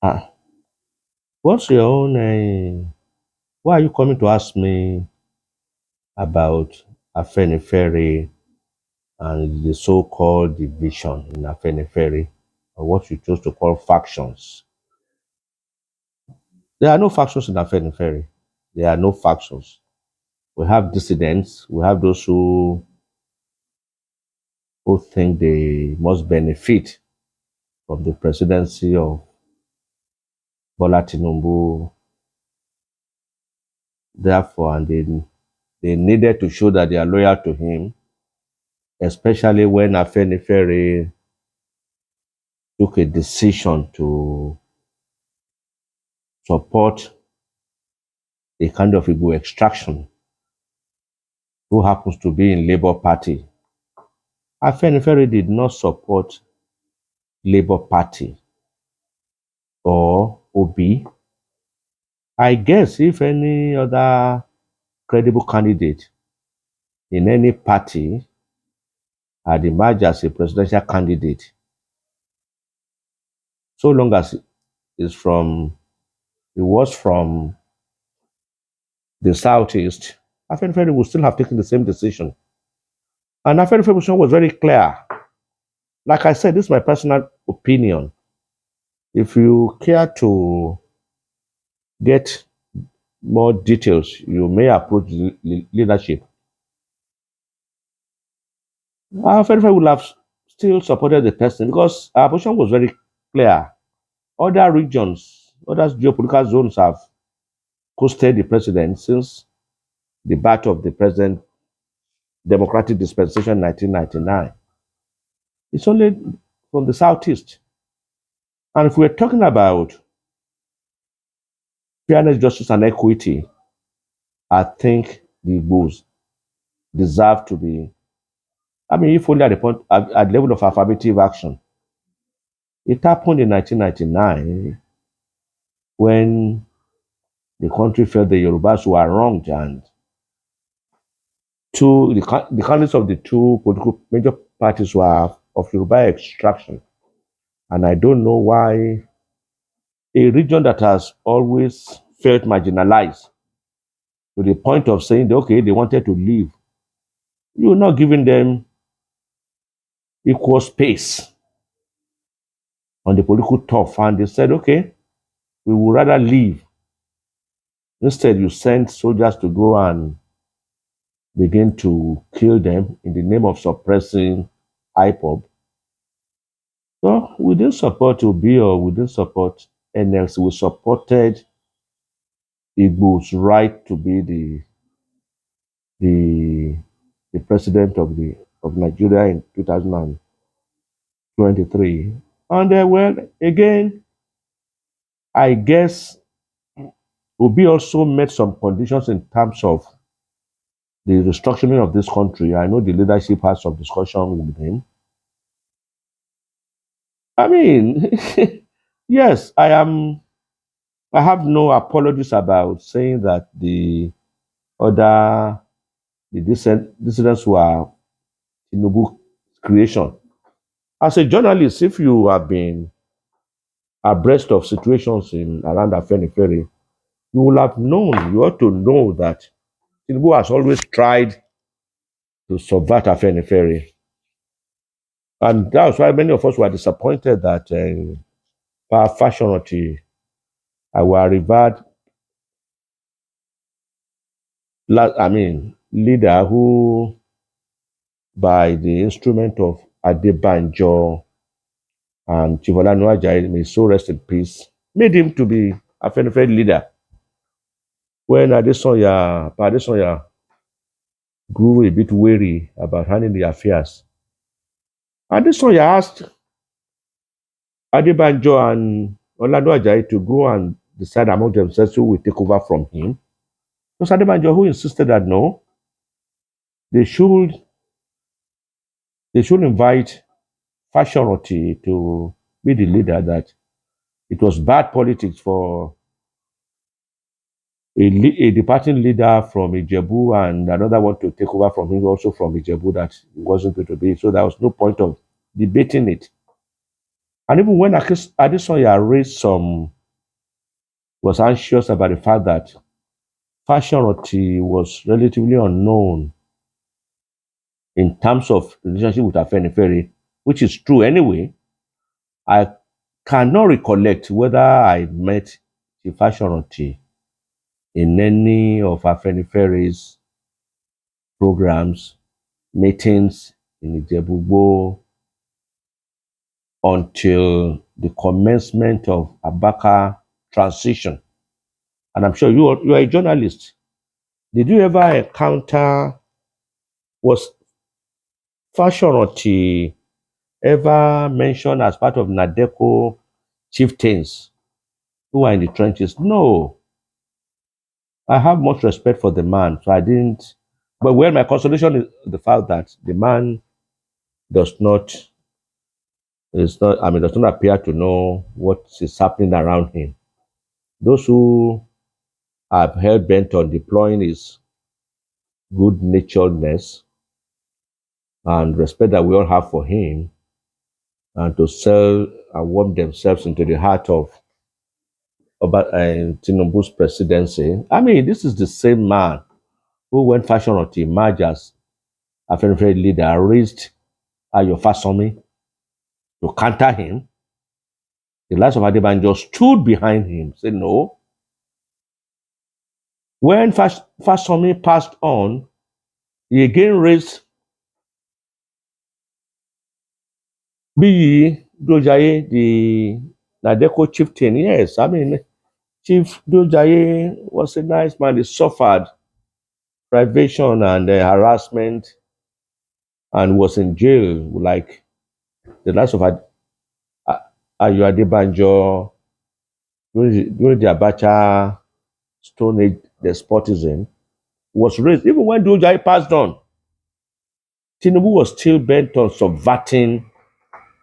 Ah, what's your own? Why are you coming to ask me about Afenifere and the so-called division in Afenifere, or what you chose to call factions? There are no factions in Afenifere. There are no factions. We have dissidents. We have those who think they must benefit from the presidency of Bola Tinubu. Therefore, and they needed to show that they are loyal to him, especially when Afenifere took a decision to support a kind of Igbo extraction who happens to be in Labour Party. Afenifere did not support Labour Party or Obi. I guess if any other credible candidate in any party had emerged as a presidential candidate, so long as it was from the southeast, Afenifere would still have taken the same decision. And Afenifere position was very clear. Like I said, this is my personal opinion. If you care to get more details, you may approach leadership. Our Federal would have still supported the person because our position was very clear. Other regions, other geopolitical zones have hosted the president since the birth of the present democratic dispensation in 1999. It's only from the southeast. And if we're talking about fairness, justice, and equity, I think the Igbos deserve to be, I mean, if only at the point at the level of affirmative action. It happened in 1999 when the country felt the Yorubas were wronged and the candidates of the two political major parties were of Yoruba extraction. And I don't know why a region that has always felt marginalized to the point of saying, okay, they wanted to leave, you're not giving them equal space on the political turf. And they said, okay, we would rather leave. Instead, you send soldiers to go and begin to kill them in the name of suppressing IPOB. So we didn't support Obi or we didn't support NLC. We supported Igbo's right to be the the president of Nigeria in 2023. And well, again, I guess Obi also met some conditions in terms of the restructuring of this country. I know the leadership had some discussion with him. I mean, yes, I am. I have no apologies about saying that other dissidents were Tinubu creation. As a journalist, if you have been abreast of situations in around Afenifere, you will have known, you ought to know that Tinubu has always tried to subvert Afenifere. And that's why many of us were disappointed that our fashionity, our revered, leader who, by the instrument of Adebanjo and Chivolanu Ajayi, may so rest in peace, made him to be a Afenifere leader. When Adesanya grew a bit weary about handling the affairs, Adesanya asked Adebanjo and Oladu Ajayi to go and decide among themselves who will take over from him. It was Adebanjo who insisted that no, they should they should invite Fashionati to be the leader, that it was bad politics for a departing leader from Ijebu and another one to take over from him also from Ijebu, that it wasn't going to be. So there was no point of debating it. And even when Adesanya raised some, was anxious about the fact that Fashion was relatively unknown in terms of relationship with Afenifere, which is true anyway. I cannot recollect whether I met the Fashion in any of Afenifere's programs, meetings in Ijebubo until the commencement of Abaka transition. And I'm sure you are a journalist. Did you ever encounter, was Fashion ever mentioned as part of Nadeco chieftains who are in the trenches? No. I have much respect for the man, so I didn't. But well, my consolation is the fact that the man does not does not appear to know what is happening around him. Those who are hell bent on deploying his good naturedness and respect that we all have for him, and to sell and warm themselves into the heart of Tinubu's presidency. I mean, this is the same man who, when Fashion emerged as a very leader, raised Ayo Fasomi to counter him. The likes of Adebanjo stood behind him, said no. When Fasomi passed on, he again raised Biyi Dojaye, the Nadeko chieftain. Yes, I mean, Chief Dojaye was a nice man. He suffered privation and harassment and was in jail, like the likes of Ayo Adebanjo during the Abacha Stone Age despotism was raised. Even when Dojaye passed on, Tinubu was still bent on subverting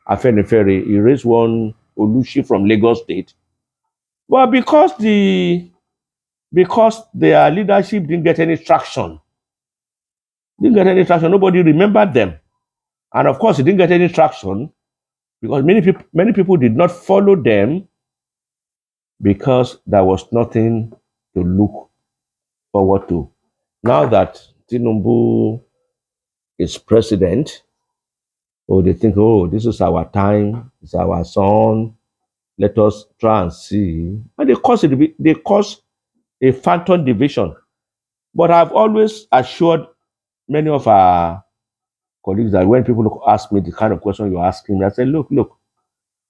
Afenifere. He raised one Olushi from Lagos State. But because their leadership didn't get any traction, nobody remembered them. And of course, it didn't get any traction because many people did not follow them because there was nothing to look forward to. Now that Tinubu is president, oh, they think, oh, this is our time, it's our son. Let us try and see. And they cause a phantom division. But I've always assured many of our colleagues that when people ask me the kind of question you're asking me, I say, look,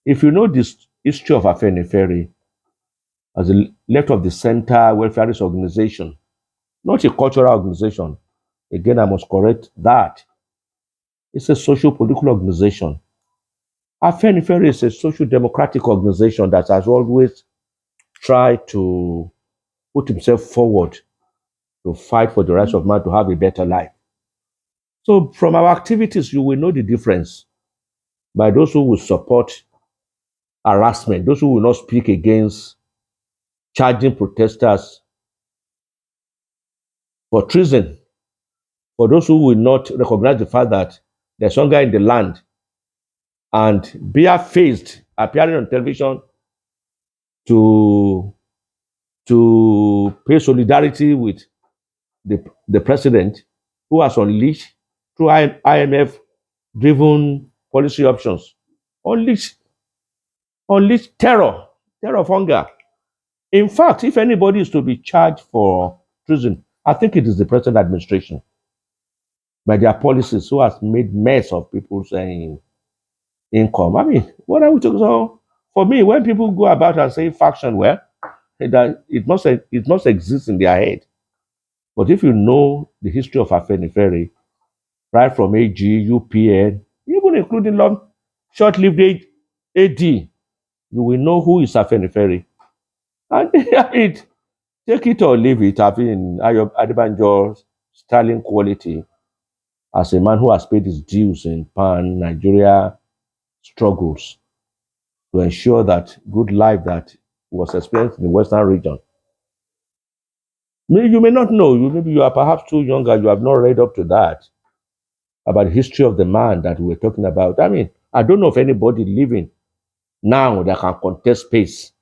if you know this history of Afenifere as a left of the center welfareist organization, not a cultural organization, again, I must correct that. It's a social political organization. Afenifere is a social democratic organization that has always tried to put himself forward to fight for the rights of man to have a better life. So, from our activities, you will know the difference by those who will support harassment, those who will not speak against charging protesters for treason, for those who will not recognize the fact that there's hunger in the land and barefaced appearing on television to pay solidarity with the president who has unleashed through IMF driven policy options, unleashed terror of hunger. In fact, if anybody is to be charged for treason, I think it is the present administration by their policies who has made mess of people's income. I mean, what are we talking about? For me, when people go about and say faction, well, it must exist in their head. But if you know the history of Afenifere, right from AG, UPN, even including short-lived AD, you will know who is Afenifere. And I mean, take it or leave it, having Ayob Adebanjo's sterling quality as a man who has paid his dues in Pan Nigeria struggles to ensure that good life that was experienced in the Western region. Maybe you may not know, maybe you are perhaps too young and you have not read up to that about the history of the man that we were talking about. I mean, I don't know of anybody living now they can contest space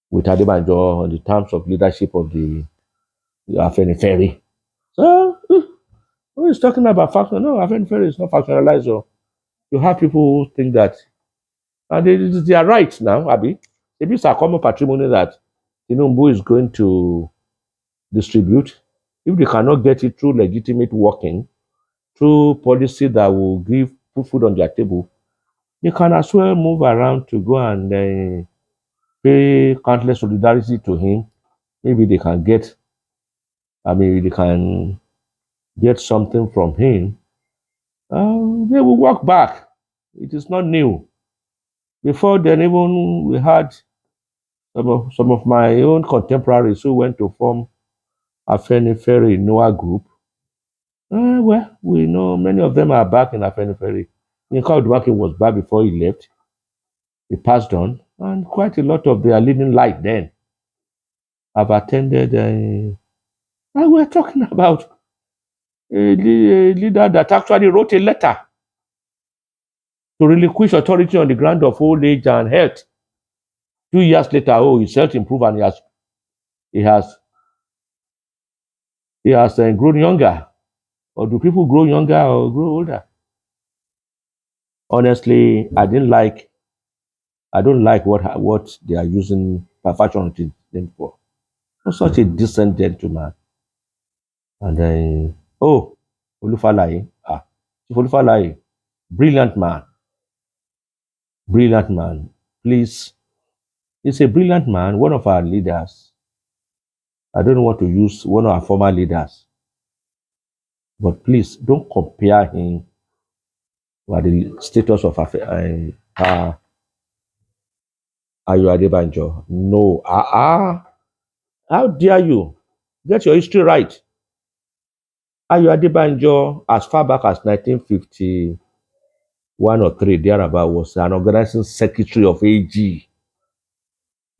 with Adebanjo on the terms of leadership of the Afenifere. So, who is talking about faction? No, Afenifere is not factionalized. So you have people who think that, and they are right now, Abi. If it's a common patrimony that Tinubu is going to distribute, if they cannot get it through legitimate working, through policy that will put food on their table, they can as well move around to go and pay countless solidarity to him. Maybe they can get, I mean, they can get something from him. They will walk back. It is not new. Before then, even we had some of my own contemporaries who went to form Afenifere Noah Group. Well, we know many of them are back in Afenifere. Yinka Odubaki was back before he left. He passed on, and quite a lot of their leading light then have attended. And we're talking about a leader that actually wrote a letter to relinquish authority on the ground of old age and health. 2 years later, oh, his health improved and he has grown younger. Or do people grow younger or grow older? Honestly, I don't like what they are using fashion them for. For such a decent gentleman. And then, oh, Olufalaye, Chief Olufalaye, brilliant man, brilliant man. Please, he's a brilliant man, one of our leaders. I don't want to use one of our former leaders, but please don't compare him with the status of Ayo Adebanjo. No, how dare you? Get your history right. Ayo Adebanjo, as far back as 1951 or 3, thereabout, was an organizing secretary of AG.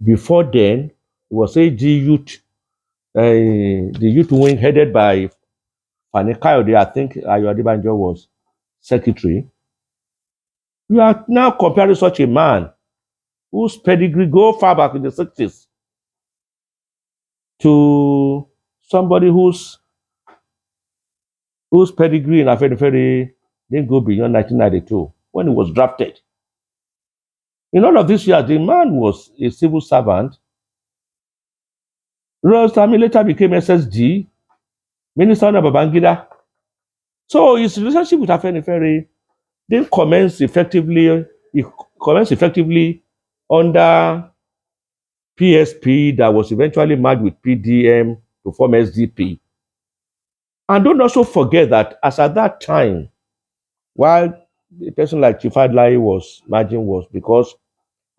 Before then, it was AG Youth, the youth wing headed by Fani Kayode. I think Ayo Adebanjo was secretary. You are now comparing such a man whose pedigree go far back in the 60s to somebody whose pedigree in Afenifere didn't go beyond 1992 when he was drafted. In all of these years, the man was a civil servant. Rostami later became SSG, Minister under Babangida. So his relationship with Afenifere didn't commence effectively. It commenced effectively under PSP that was eventually merged with PDM to form SDP. And don't also forget that as at that time, while a person like Chief Adlai was merging was because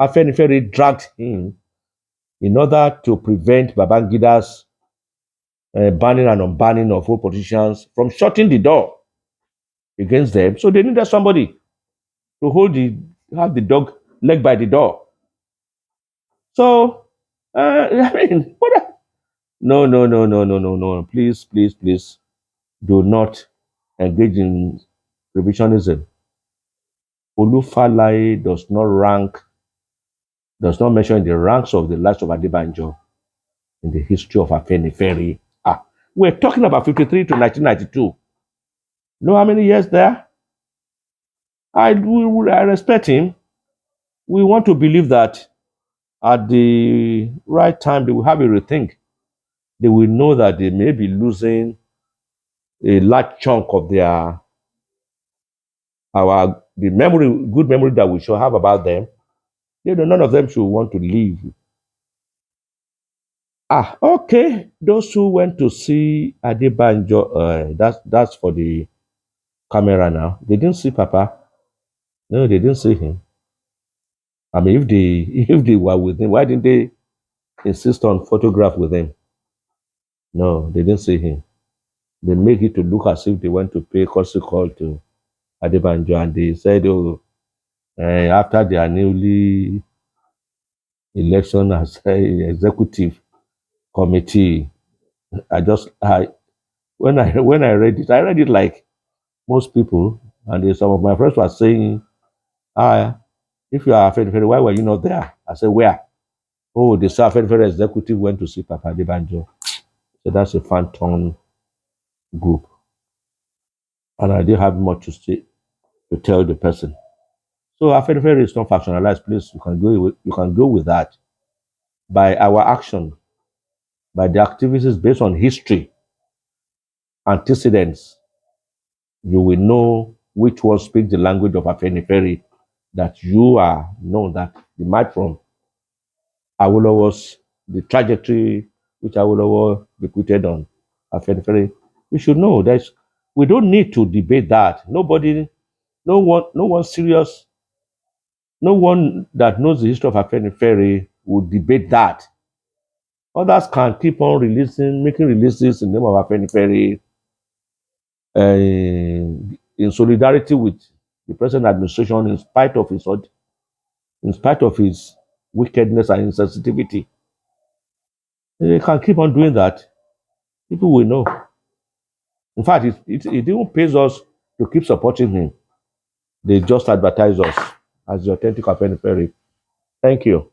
Afenifere dragged him in order to prevent Babangida's banning and unbanning of all politicians from shutting the door against them. So they needed somebody to have the dog leg by the door. So, I mean, no, no, no, no, no, no, no. Please, please, please do not engage in revisionism. Olufalaye does not mention in the ranks of the likes of Adebanjo in the history of Afenifere. We're talking about 53 to 1992. Know how many years there? I respect him. We want to believe that at the right time they will have a rethink. They will know that they may be losing a large chunk of the good memory that we should have about them. None of them should want to leave. Okay. Those who went to see Adebanjo, that's for the camera now. They didn't see Papa. No, they didn't see him. I mean, if they if they were with him, why didn't they insist on photograph with him? No, they didn't see him. They make it to look as if they went to pay courtesy call to Adebanjo, and they said, "Oh, after their newly election as executive committee." I when I read it like most people, and some of my friends were saying, "Ah, If you are Afenifere, why were you not there? I said, where? Oh, the Afenifere executive went to see Papa Debanjo. So that's a phantom group. And I didn't have much to say to tell the person. So Afenifere is not factionalized. Please, you can go with that. By our action, by the activities based on history, antecedents, you will know which one speaks the language of Afenifere that you are known that the match from Awolowo's the trajectory which Awolowo bequeathed on Afenifere. We should know that we don't need to debate that. Nobody, no one serious, no one that knows the history of Afenifere would debate that. Others can keep on making releases in the name of Afenifere, in solidarity with the present administration, in spite of his wickedness and insensitivity. They can keep on doing that. People will know. In fact, it even pays us to keep supporting him. They just advertise us as the authentic Afenifere. Thank you.